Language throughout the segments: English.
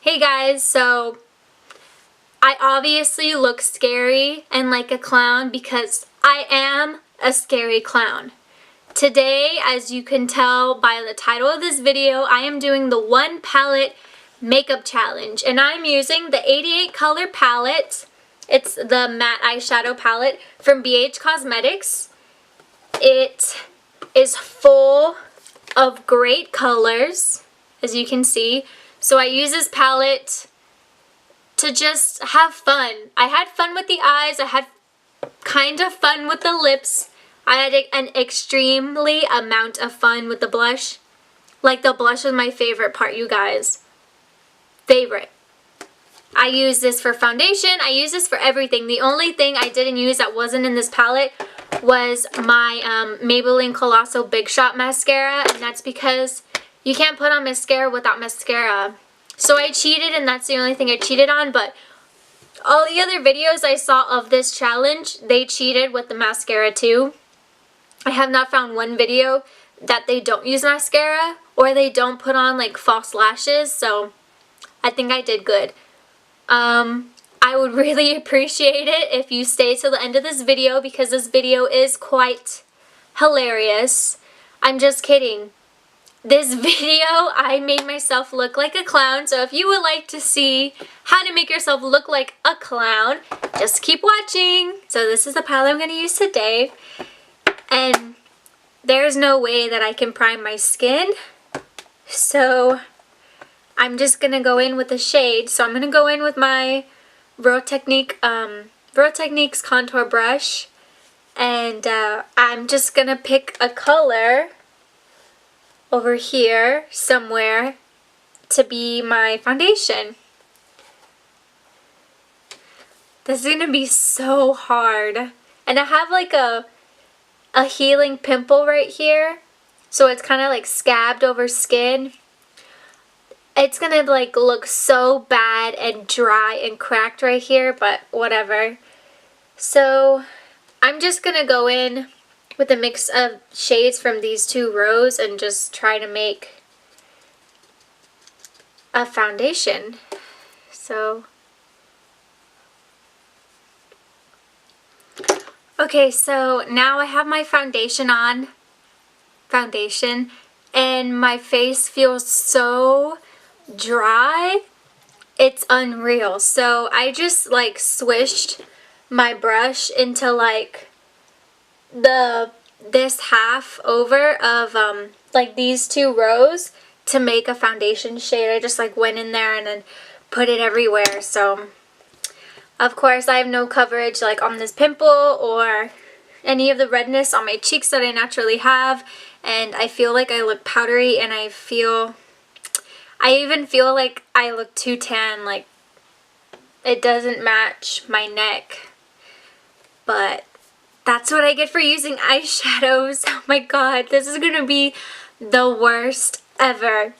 Hey guys, so I obviously look scary and like a clown because I am a scary clown. Today, as you can tell by the title of this video, I am doing the one palette makeup challenge and I'm using the 88 color palette. It's the matte eyeshadow palette from BH Cosmetics. It is full of great colors, as you can see. So I use this palette to just have fun. I had fun with the eyes. I had kind of fun with the lips. I had an extremely amount of fun with the blush. Like, the blush was my favorite part, you guys. Favorite. I use this for foundation. I use this for everything. The only thing I didn't use that wasn't in this palette was my Maybelline Colossal Big Shot mascara, and that's because you can't put on mascara without mascara. So I cheated, and that's the only thing I cheated on, but all the other videos I saw of this challenge, they cheated with the mascara too. I have not found one video that they don't use mascara or they don't put on like false lashes, so I think I did good. I would really appreciate it if you stay till the end of this video because this video is quite hilarious. I'm just kidding. This video, I made myself look like a clown, so if you would like to see how to make yourself look like a clown, just keep watching. So this is the palette I'm going to use today, and there's no way that I can prime my skin, so I'm just going to go in with a shade. So I'm going to go in with my Real Techniques contour brush, and I'm just going to pick a color over here somewhere to be my foundation. This is going to be so hard. And I have like a healing pimple right here, so it's kind of like scabbed over skin. It's going to like look so bad and dry and cracked right here, but whatever. So I'm just going to go in with a mix of shades from these two rows and just try to make a foundation. So, okay, so now I have my foundation on. And my face feels so dry. It's unreal. So I just like swished my brush into like this half over of like these two rows to make a foundation shade. I just like went in there and then put it everywhere. So of course I have no coverage like on this pimple or any of the redness on my cheeks that I naturally have, and I feel like I look powdery, and I even feel like I look too tan, like it doesn't match my neck. But that's what I get for using eyeshadows. Oh my god, this is gonna be the worst ever.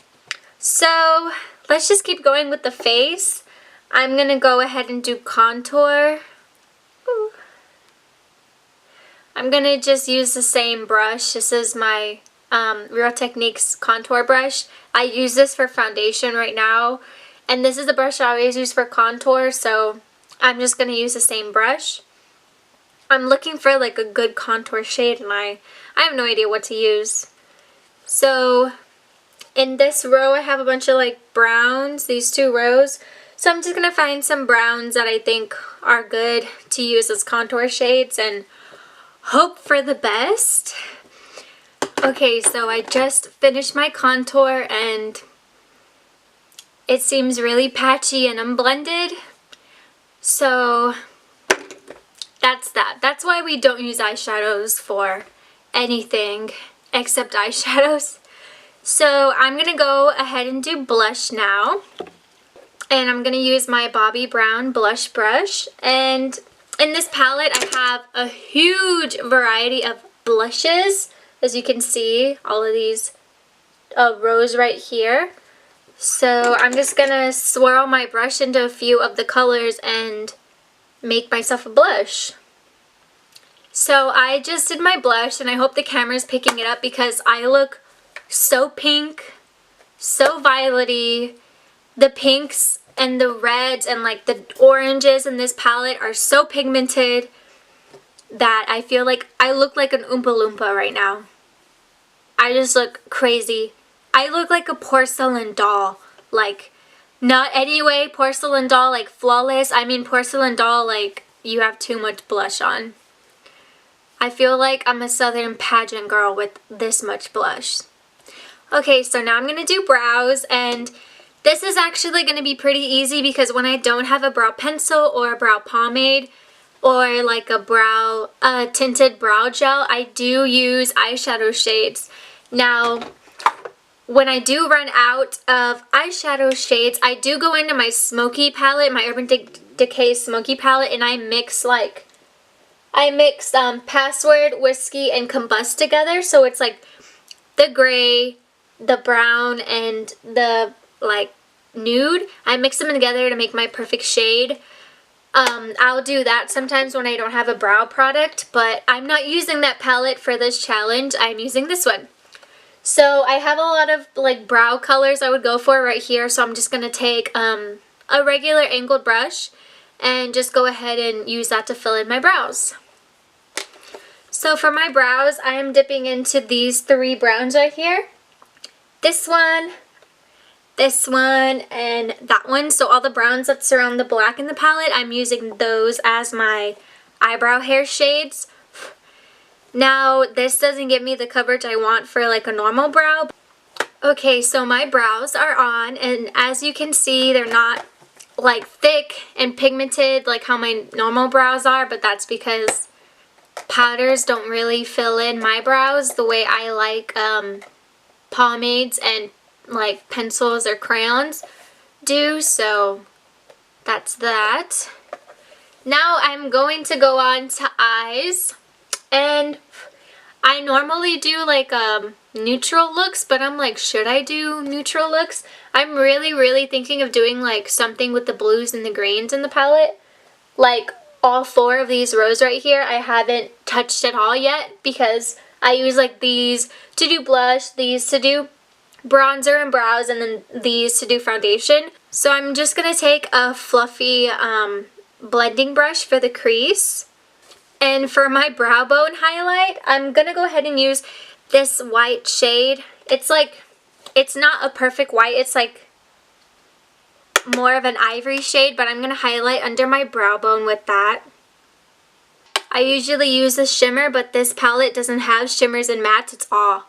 So let's just keep going with the face. I'm gonna go ahead and do contour. Ooh. I'm gonna just use the same brush. This is my Real Techniques contour brush. I use this for foundation right now, and this is the brush I always use for contour, so I'm just gonna use the same brush. I'm looking for like a good contour shade, and I have no idea what to use. So in this row I have a bunch of like browns, these two rows. So I'm just going to find some browns that I think are good to use as contour shades and hope for the best. Okay, so I just finished my contour and it seems really patchy and unblended. So that's that. That's why we don't use eyeshadows for anything except eyeshadows. So I'm going to go ahead and do blush now. And I'm going to use my Bobbi Brown blush brush. And in this palette I have a huge variety of blushes. As you can see, all of these rows right here. So I'm just going to swirl my brush into a few of the colors and make myself a blush. So I just did my blush, and I hope the camera's picking it up because I look so pink, so violet-y. the pinks and the reds and like the oranges in this palette are so pigmented that I feel like I look like an Oompa Loompa right now. I just look crazy. I look like a porcelain doll. Like, not anyway porcelain doll like flawless. I mean porcelain doll like you have too much blush on. I feel like I'm a southern pageant girl with this much blush. Okay, so now I'm going to do brows, and this is actually going to be pretty easy because when I don't have a brow pencil or a brow pomade or like a tinted brow gel, I do use eyeshadow shades. Now, when I do run out of eyeshadow shades, I do go into my smoky palette, my Urban Decay smoky palette, and I mix Password, Whiskey, and Combust together. So it's like the gray, the brown, and the like nude. I mix them together to make my perfect shade. I'll do that sometimes when I don't have a brow product, but I'm not using that palette for this challenge. I'm using this one. So I have a lot of like brow colors I would go for right here, so I'm just going to take a regular angled brush and just go ahead and use that to fill in my brows. So for my brows, I am dipping into these 3 browns right here. This one, and that one. So all the browns that surround the black in the palette, I'm using those as my eyebrow hair shades. Now, this doesn't give me the coverage I want for like a normal brow. Okay, so my brows are on, and as you can see, they're not like thick and pigmented like how my normal brows are, but that's because powders don't really fill in my brows the way I like pomades and like pencils or crayons do, so that's that. Now I'm going to go on to eyes, and I normally do like neutral looks, but I'm like, should I do neutral looks? I'm really thinking of doing like something with the blues and the greens in the palette. Like all 4 of these rows right here I haven't touched at all yet because I use like these to do blush, these to do bronzer and brows, and then these to do foundation. So I'm just going to take a fluffy blending brush for the crease. And for my brow bone highlight, I'm going to go ahead and use this white shade. It's like, it's not a perfect white, it's like more of an ivory shade, but I'm going to highlight under my brow bone with that. I usually use a shimmer, but this palette doesn't have shimmers and mattes, it's all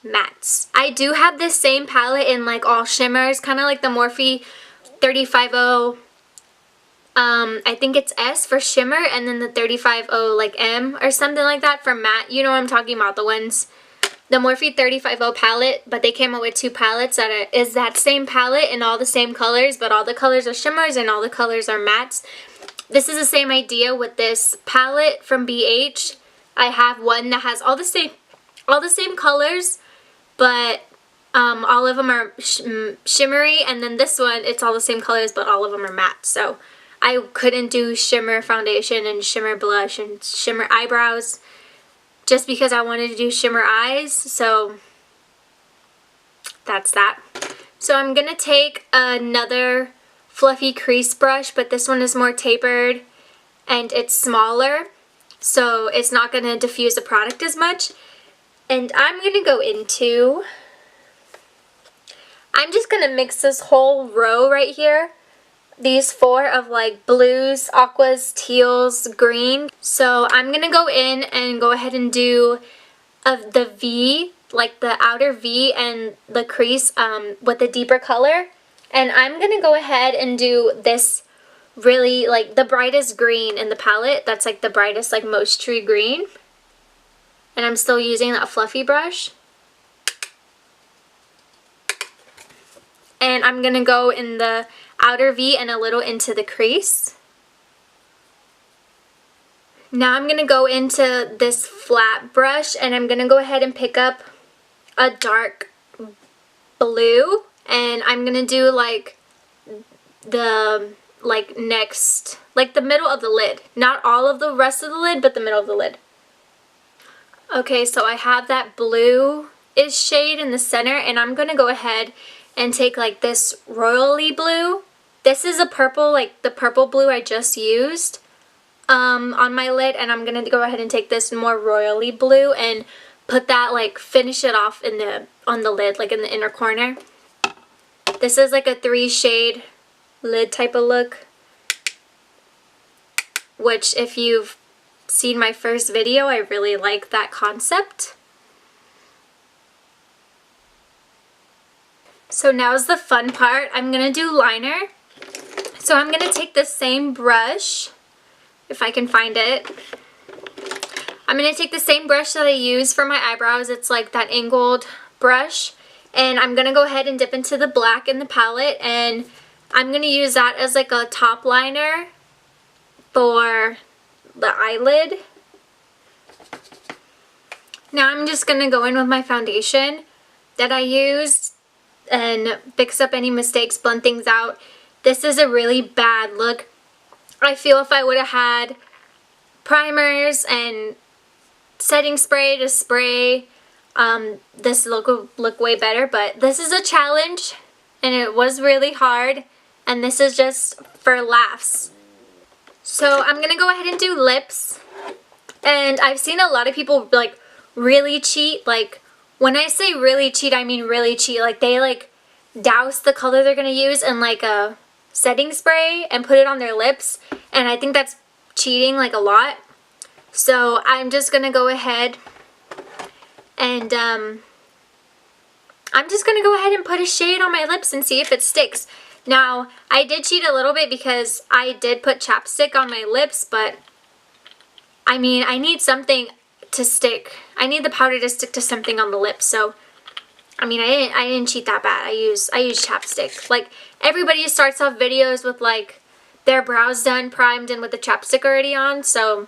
mattes. I do have this same palette in like all shimmers, kind of like the Morphe 350, I think it's S for shimmer, and then the 350 like M or something like that for matte. You know what I'm talking about, the ones, the Morphe 350 palette, but they came out with 2 palettes that is that same palette in all the same colors, but all the colors are shimmers and all the colors are mattes. This is the same idea with this palette from BH. I have one that has all the same colors, but all of them are shimmery, and then this one, it's all the same colors, but all of them are matte. So I couldn't do shimmer foundation and shimmer blush and shimmer eyebrows just because I wanted to do shimmer eyes, so that's that. So I'm going to take another fluffy crease brush, but this one is more tapered and it's smaller, so it's not going to diffuse the product as much. And I'm going to go into, I'm just going to mix this whole row right here. These 4 of like blues, aquas, teals, green. So I'm going to go in and go ahead and do the V, like the outer V and the crease with a deeper color. And I'm going to go ahead and do this really like the brightest green in the palette. That's like the brightest, like most tree green. And I'm still using that fluffy brush. And I'm going to go in the outer V and a little into the crease. Now I'm going to go into this flat brush, and I'm going to go ahead and pick up a dark blue, and I'm going to do like the next, like the middle of the lid. Not all of the rest of the lid, but the middle of the lid. Okay, so I have that blue-ish shade in the center, and I'm going to go ahead and take like this royally blue. This is a purple, like the purple blue I just used on my lid, and I'm gonna go ahead and take this more royally blue and put that, like, finish it off on the lid, like in the inner corner. This is like a 3-shade lid type of look, which if you've seen my first video, I really like that concept. So now's the fun part. I'm gonna do liner. So I'm gonna take the same brush, if I can find it. I'm gonna take the same brush that I use for my eyebrows. It's like that angled brush. And I'm gonna go ahead and dip into the black in the palette, and I'm gonna use that as like a top liner for the eyelid. Now I'm just gonna go in with my foundation that I used and fix up any mistakes, blend things out. This is a really bad look. I feel if I would have had primers and setting spray to spray, this look would look way better, but this is a challenge and it was really hard, and this is just for laughs. So I'm gonna go ahead and do lips, and I've seen a lot of people like really cheat. Like, when I say really cheat, I mean really cheat. Like, they like douse the color they're gonna use in like a setting spray and put it on their lips, and I think that's cheating like a lot. So I'm just gonna go ahead and I'm just gonna go ahead and put a shade on my lips and see if it sticks. Now, I did cheat a little bit because I did put chapstick on my lips, but I mean, I need something to stick. I need the powder to stick to something on the lips. So I mean, I didn't cheat that bad. I use chapstick. Like, everybody starts off videos with like their brows done, primed, and with the chapstick already on, so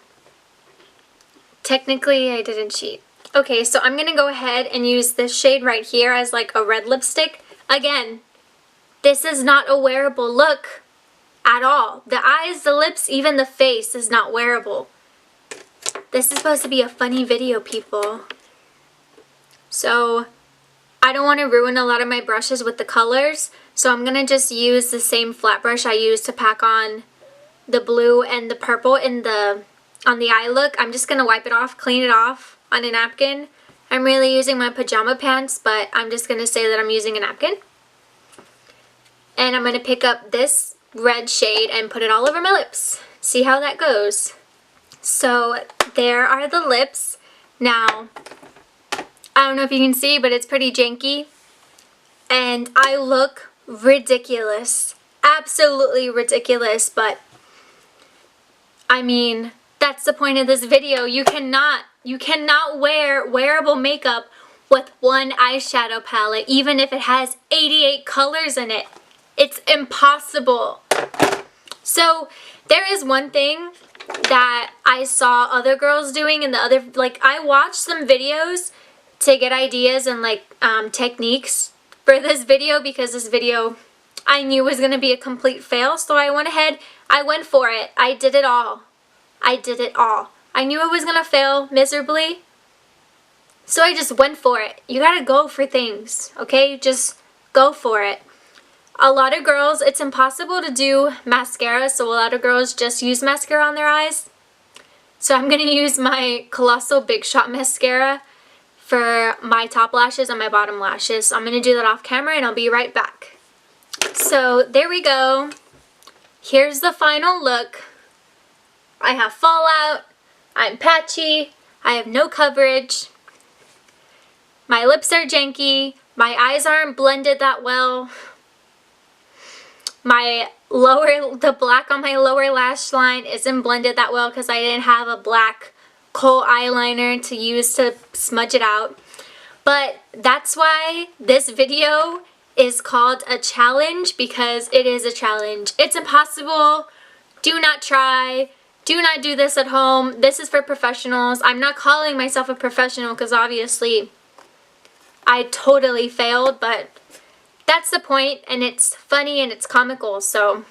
technically I didn't cheat. Okay, so I'm gonna go ahead and use this shade right here as like a red lipstick. Again, this is not a wearable look at all. The eyes, the lips, even the face is not wearable. This is supposed to be a funny video, people. So I don't want to ruin a lot of my brushes with the colors, so I'm going to just use the same flat brush I used to pack on the blue and the purple on the eye look. I'm just going to wipe it off, clean it off on a napkin. I'm really using my pajama pants, but I'm just going to say that I'm using a napkin. And I'm going to pick up this red shade and put it all over my lips. See how that goes. So there are the lips. Now, I don't know if you can see, but it's pretty janky. And I look ridiculous. Absolutely ridiculous, but I mean, that's the point of this video. You cannot wear wearable makeup with one eyeshadow palette, even if it has 88 colors in it. It's impossible. So there is one thing that I saw other girls doing, and I watched some videos to get ideas and like techniques for this video, because this video I knew was going to be a complete fail. So I went ahead, I went for it. I did it all. I did it all. I knew it was going to fail miserably, so I just went for it. You gotta go for things, okay? Just go for it. A lot of girls, it's impossible to do mascara, so a lot of girls just use mascara on their eyes. So I'm going to use my Colossal Big Shot mascara for my top lashes and my bottom lashes. So I'm going to do that off camera, and I'll be right back. So there we go. Here's the final look. I have fallout. I'm patchy. I have no coverage. My lips are janky. My eyes aren't blended that well. The black on my lower lash line isn't blended that well because I didn't have a black kohl eyeliner to use to smudge it out. But that's why this video is called a challenge, because it is a challenge. It's impossible. Do not try. Do not do this at home. This is for professionals. I'm not calling myself a professional because obviously I totally failed, but that's the point, and it's funny and it's comical. So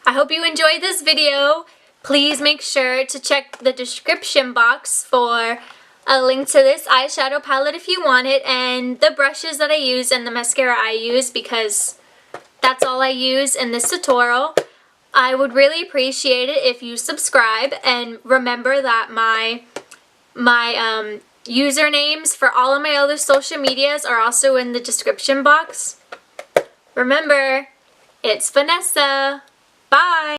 I hope you enjoyed this video. Please make sure to check the description box for a link to this eyeshadow palette if you want it, and the brushes that I use and the mascara I use, because that's all I use in this tutorial. I would really appreciate it if you subscribe, and remember that my usernames for all of my other social medias are also in the description box. Remember, it's Vanessa. Bye!